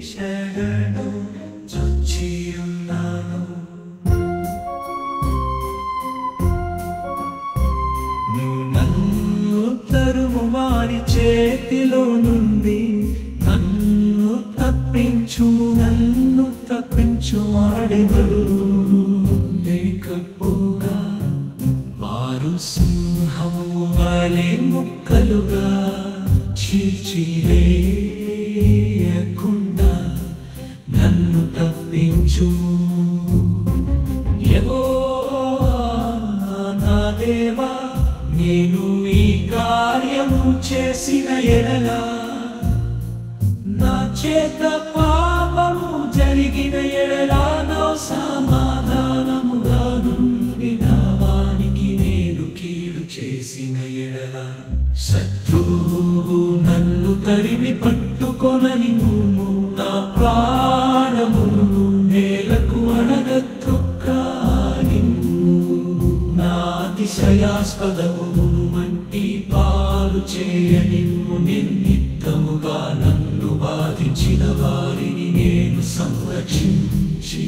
శరణు చొచ్చియున్నాను. నువ్వు నన్ను తరుము వారి చేతిలో నుండి నన్ను తప్పించు వాడెవరు లేకపోగా వారు సింహము వలె ముక్కలుగా చీల్చివేయకుండా నన్ను తప్పించు. నా దేవా, నేను ఈ కార్యము చేసిన ఎడల నా చేత పాపము జరిగిన ఎడల నా సమాధానముగా నుండిన వానికి నేను కీడు చేసిన ఎడల శత్రువు నన్ను తరిమి పట్టుకొనని నువ్వు నా ప్రాణమును నేలకు అణగత్రొక్కాలి. నా అతిశయాస్పదమును మంటి పాలు చేయని నిమిత్తముగా నన్ను బాధించిన వారిని నేను సంరక్షించి